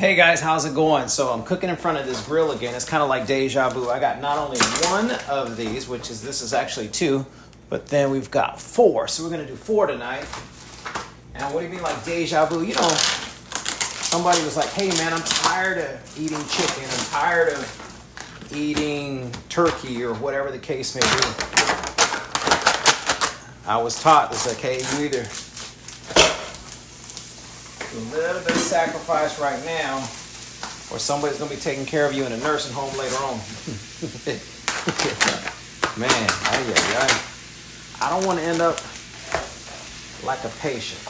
Hey guys, how's it going? So I'm cooking in front of this grill again. It's kind of like deja vu. I got not only one of these, this is actually two, but then we've got four. So we're gonna do four tonight. And what do you mean like deja vu? You know, somebody was like, hey man, I'm tired of eating chicken. I'm tired of eating turkey or whatever the case may be. I was taught, it's like, hey, you either a little bit of sacrifice right now, or somebody's going to be taking care of you in a nursing home later on. Man, I don't want to end up like a patient.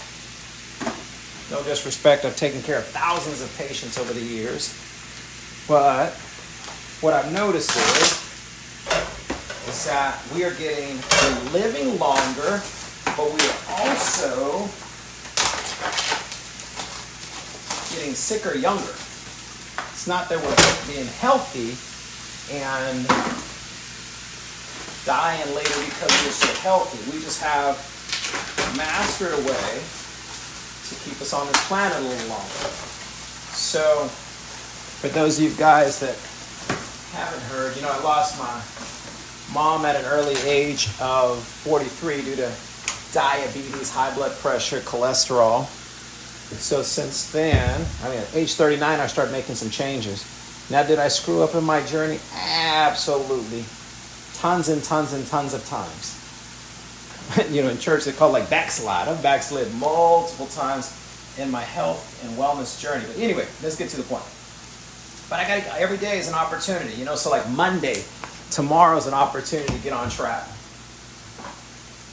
No disrespect, I've taken care of thousands of patients over the years. But what I've noticed is that we're living longer, but we are also getting sicker younger. It's not that we're being healthy and dying later because we're so healthy. We just have mastered a way to keep us on this planet a little longer. So, for those of you guys that haven't heard, you know, I lost my mom at an early age of 43 due to diabetes, high blood pressure, cholesterol. So since then, at age 39, I started making some changes. Now, did I screw up in my journey? Absolutely. Tons and tons and tons of times. You know, in church, they call it like backslide. I've backslid multiple times in my health and wellness journey. But anyway, let's get to the point. But every day is an opportunity, you know, so like Monday, tomorrow's an opportunity to get on track.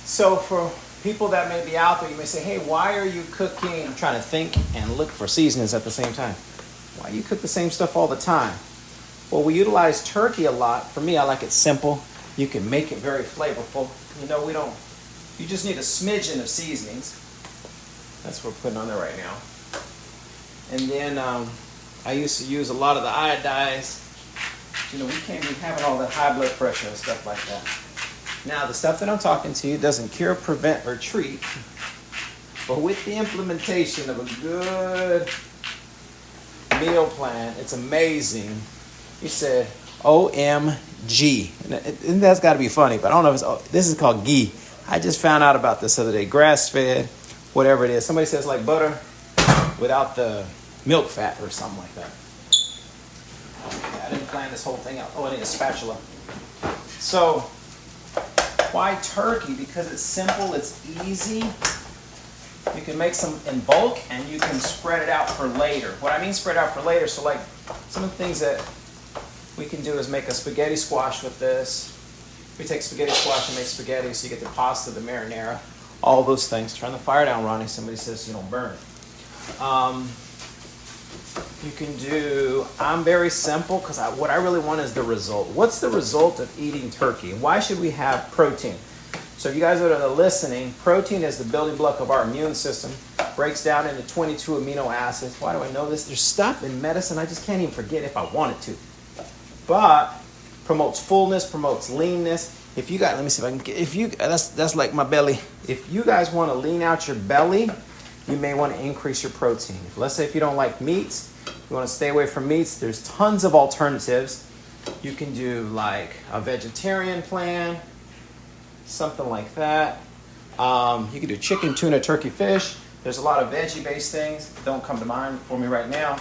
So for people that may be out there, you may say, hey, why are you cooking? I'm trying to think and look for seasonings at the same time. Why do you cook the same stuff all the time? Well, we utilize turkey a lot. For me, I like it simple. You can make it very flavorful. You know, you just need a smidgen of seasonings. That's what we're putting on there right now. And then I used to use a lot of the iodize. You know, we can't be having all that high blood pressure and stuff like that. Now, the stuff that I'm talking to you doesn't cure, prevent, or treat, but with the implementation of a good meal plan, it's amazing. You said, OMG. And that's got to be funny, but I don't know if this is called ghee. I just found out about this the other day. Grass-fed, whatever it is. Somebody says like butter without the milk fat or something like that. I didn't plan this whole thing out. Oh, I need a spatula. So, why turkey? Because it's simple, it's easy. You can make some in bulk and you can spread it out for later. What I mean spread out for later, so like some of the things that we can do is make a spaghetti squash with this. We take spaghetti squash and make spaghetti, so you get the pasta, the marinara, all those things. Turn the fire down, Ronnie. Somebody says you don't burn it. You can do, I'm very simple because what I really want is the result. What's the result of eating turkey? Why should we have protein? So if you guys that are listening, protein is the building block of our immune system. Breaks down into 22 amino acids. Why do I know this? There's stuff in medicine I just can't even forget if I wanted to. But promotes fullness, promotes leanness. If you guys, let me see if I can that's like my belly. If you guys want to lean out your belly, you may want to increase your protein. Let's say if you don't like meats, you want to stay away from meats, there's tons of alternatives. You can do like a vegetarian plan, something like that. You can do chicken, tuna, turkey, fish. There's a lot of veggie-based things. Don't come to mind for me right now.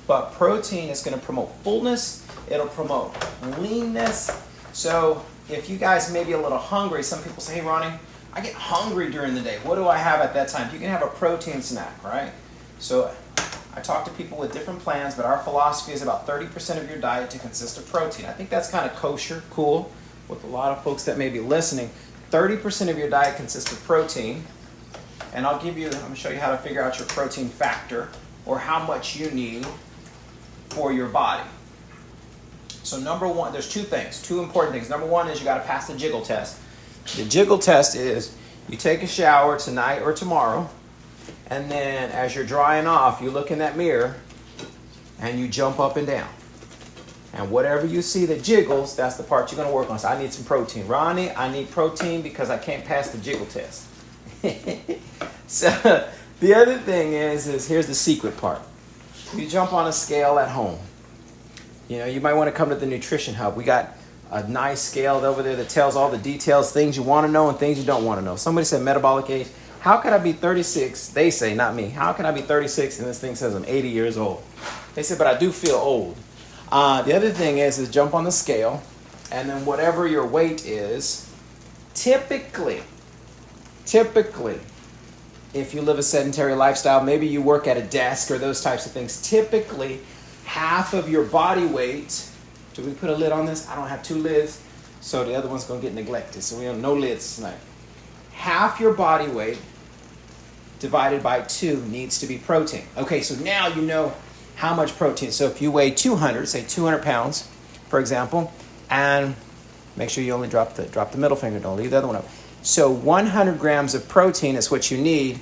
But protein is going to promote fullness. It'll promote leanness. So if you guys may be a little hungry, some people say, hey, Ronnie, I get hungry during the day. What do I have at that time? You can have a protein snack, right? So I talk to people with different plans, but our philosophy is about 30% of your diet to consist of protein. I think that's kind of kosher, cool, with a lot of folks that may be listening. 30% of your diet consists of protein. And I'm going to show you how to figure out your protein factor or how much you need for your body. So number one, there's two important things. Number one is you got to pass the jiggle test. The jiggle test is you take a shower tonight or tomorrow, and then as you're drying off, you look in that mirror and you jump up and down. And whatever you see that jiggles, that's the part you're going to work on. So I need some protein. Ronnie, I need protein because I can't pass the jiggle test. So the other thing is here's the secret part. you jump on a scale at home. You know, you might want to come to the Nutrition Hub. We got a nice scale over there that tells all the details, things you want to know and things you don't want to know. Somebody said metabolic age. How can I be 36? They say, not me. How can I be 36 and this thing says I'm 80 years old? They said, but I do feel old. The other thing is jump on the scale, and then whatever your weight is, typically, if you live a sedentary lifestyle, maybe you work at a desk or those types of things, typically half of your body weight. Do we put a lid on this? I don't have two lids, so the other one's going to get neglected. So we have no lids tonight. Half your body weight divided by 2 needs to be protein. Okay, so now you know how much protein. So if you weigh 200, say 200 pounds, for example, and make sure you only drop the middle finger, don't leave the other one up. So 100 grams of protein is what you need.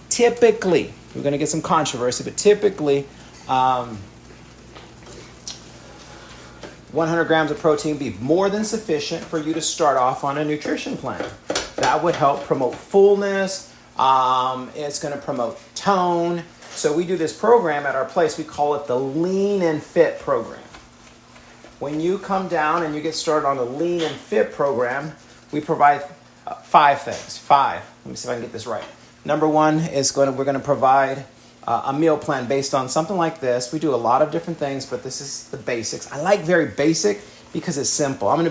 Typically, we're going to get some controversy, but typically, 100 grams of protein be more than sufficient for you to start off on a nutrition plan. That would help promote fullness. It's going to promote tone. So we do this program at our place. We call it the Lean and Fit program. When you come down and you get started on the Lean and Fit program, we provide 5 things. 5. Let me see if I can get this right. Number 1 is we're going to provide a meal plan based on something like this. We do a lot of different things, but this is the basics. I like very basic because it's simple. I'm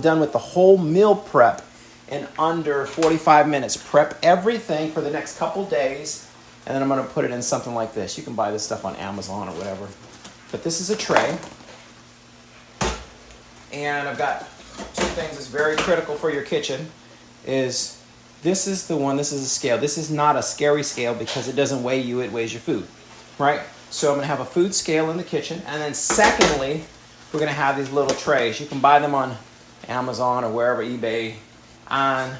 done with the whole meal prep in under 45 minutes. Prep everything for the next couple days, and then I'm going to put it in something like this. You can buy this stuff on Amazon or whatever. But this is a tray. And I've got 2 things that's very critical for your kitchen. This is a scale. This is not a scary scale because it doesn't weigh you, it weighs your food, right? So I'm going to have a food scale in the kitchen. And then secondly, we're going to have these little trays. You can buy them on Amazon or wherever, eBay, and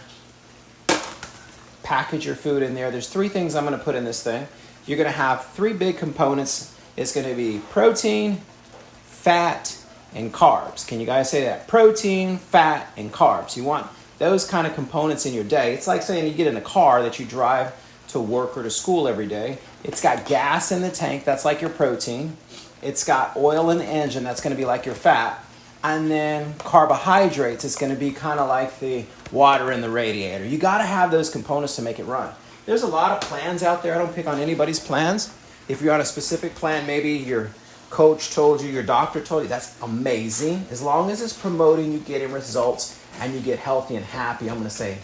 package your food in there. There's 3 things I'm going to put in this thing. You're going to have 3 big components. It's going to be protein, fat, and carbs. Can you guys say that? Protein, fat, and carbs. You want those kind of components in your day. It's like saying you get in a car that you drive to work or to school every day. It's got gas in the tank. That's like your protein. It's got oil in the engine. That's going to be like your fat. And then carbohydrates, it's going to be kind of like the water in the radiator. You got to have those components to make it run. There's a lot of plans out there. I don't pick on anybody's plans. If you're on a specific plan, maybe your coach told you, your doctor told you, that's amazing. As long as it's promoting you getting results and you get healthy and happy, I'm going to say,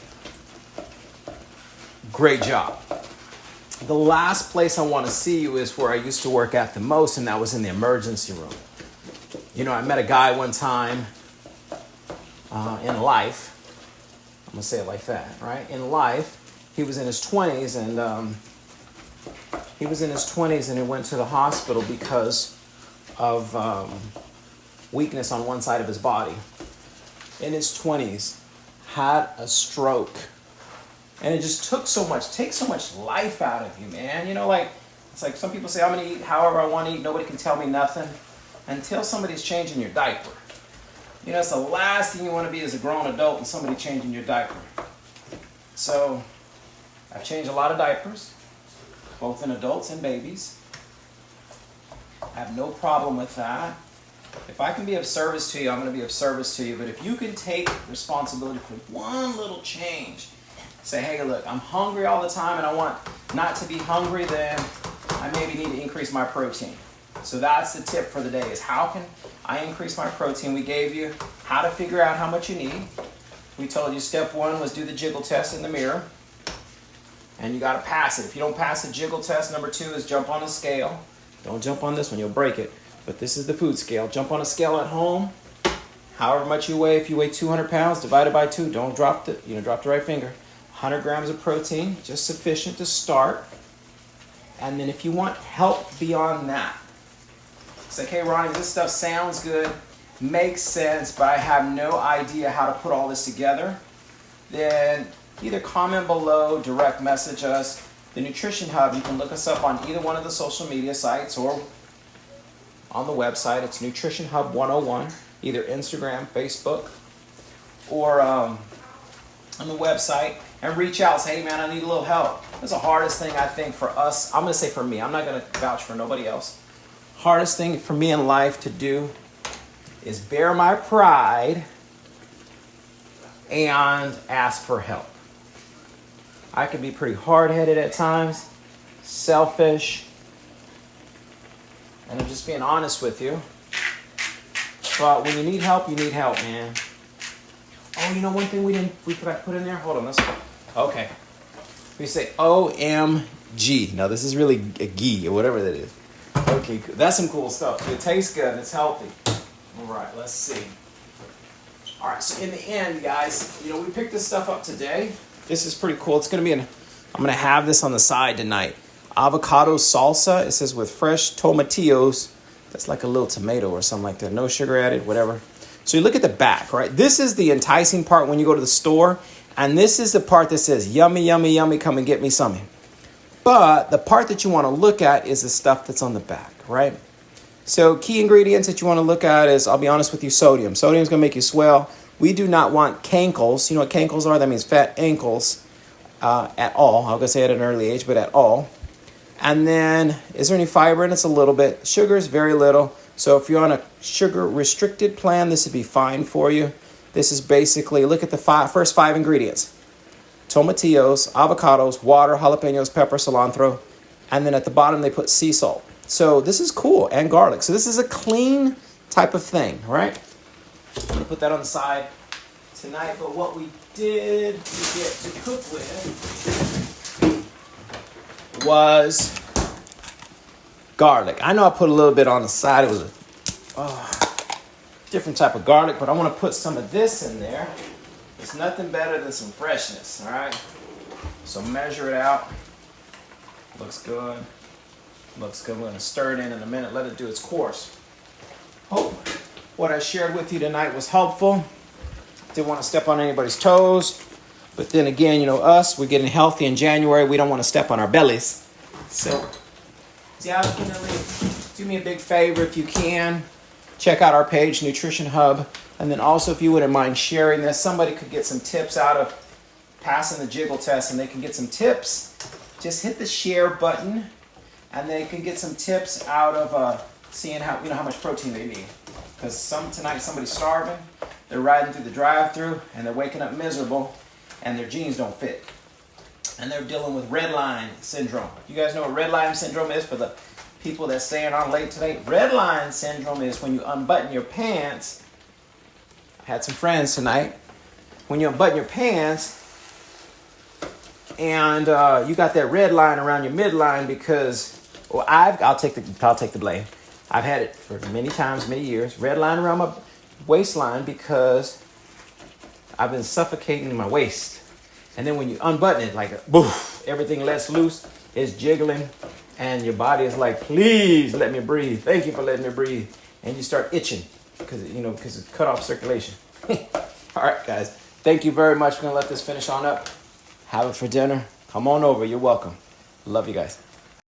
great job. The last place I want to see you is where I used to work at the most, and that was in the emergency room. You know, I met a guy one time in life. I'm going to say it like that, right? In life, he was in his 20s, and he went to the hospital because of weakness on one side of his body. In his 20s, had a stroke. And it just takes so much life out of you, man. You know, it's like some people say, I'm going to eat however I want to eat. Nobody can tell me nothing until somebody's changing your diaper. You know, it's the last thing you want to be as a grown adult and somebody changing your diaper. So, I've changed a lot of diapers, both in adults and babies. I have no problem with that. If I can be of service to you, I'm going to be of service to you. But if you can take responsibility for one little change, say, hey, look, I'm hungry all the time and I want not to be hungry, then I maybe need to increase my protein. So that's the tip for the day, is how can I increase my protein? We gave you how to figure out how much you need. We told you step 1 was do the jiggle test in the mirror. And you got to pass it. If you don't pass the jiggle test, number 2 is jump on the scale. Don't jump on this one, you'll break it. But this is the food scale. Jump on a scale at home. However much you weigh, if you weigh 200 pounds, divided by 2, don't drop the right finger. 100 grams of protein, just sufficient to start. And then if you want help beyond that, say, hey, Ronnie, this stuff sounds good, makes sense, but I have no idea how to put all this together, then either comment below, direct message us. The Nutrition Hub, you can look us up on either one of the social media sites or on the website. It's Nutrition Hub 101, either Instagram, Facebook, or on the website, and reach out. Say, hey man, I need a little help. That's the hardest thing I think for us. I'm gonna say for me. I'm not gonna vouch for nobody else. Hardest thing for me in life to do is bear my pride and ask for help. I can be pretty hard-headed at times, selfish, and I'm just being honest with you. But when you need help, man. Oh, you know one thing we forgot to put in there? Hold on, let's go. Okay. We say OMG. Now this is really a ghee or whatever that is. Okay, that's some cool stuff. It tastes good and it's healthy. All right, let's see. All right, so in the end, guys, you know, we picked this stuff up today. This is pretty cool. It's going to be I'm going to have this on the side tonight. Avocado salsa. It says with fresh tomatillos. That's like a little tomato or something like that. No sugar added, whatever. So you look at the back, right? This is the enticing part when you go to the store. And this is the part that says, yummy, yummy, yummy, come and get me something. But the part that you want to look at is the stuff that's on the back, right? So key ingredients that you want to look at is, I'll be honest with you, sodium. Sodium is going to make you swell. We do not want cankles. You know what cankles are? That means fat ankles at all. I'm going to say it at an early age, but at all. And then, is there any fiber in it? It's a little bit. Sugar is very little. So if you're on a sugar-restricted plan, this would be fine for you. This is basically, look at the first 5 ingredients. Tomatillos, avocados, water, jalapenos, pepper, cilantro. And then at the bottom, they put sea salt. So this is cool, and garlic. So this is a clean type of thing, right? I'm going to put that on the side tonight. But what we did get to cook with was garlic. I know I put a little bit on the side. It was a different type of garlic, but I want to put some of this in there. It's nothing better than some freshness, all right? So measure it out. Looks good. Looks good. We're going to stir it in a minute. Let it do its course. Hope what I shared with you tonight was helpful. Didn't want to step on anybody's toes. But then again, you know, we're getting healthy in January. We don't want to step on our bellies. So, definitely do me a big favor if you can. Check out our page, Nutrition Hub. And then also, if you wouldn't mind sharing this, somebody could get some tips out of passing the jiggle test, and they can get some tips. Just hit the share button, and they can get some tips out of seeing how much protein they need. Because tonight somebody's starving, they're riding through the drive-thru, and they're waking up miserable, and their jeans don't fit. And they're dealing with red line syndrome. You guys know what red line syndrome is for the people that's staying on late today? Red line syndrome is when you unbutton your pants. I had some friends tonight. When you unbutton your pants and you got that red line around your midline because, well, I'll take the blame. I've had it for many times, many years. Red line around my waistline because I've been suffocating my waist. And then when you unbutton it, like, boof, everything lets loose, it's jiggling, and your body is like, please let me breathe. Thank you for letting me breathe. And you start itching because it's cut off circulation. All right, guys. Thank you very much. We're going to let this finish on up. Have it for dinner. Come on over. You're welcome. Love you guys.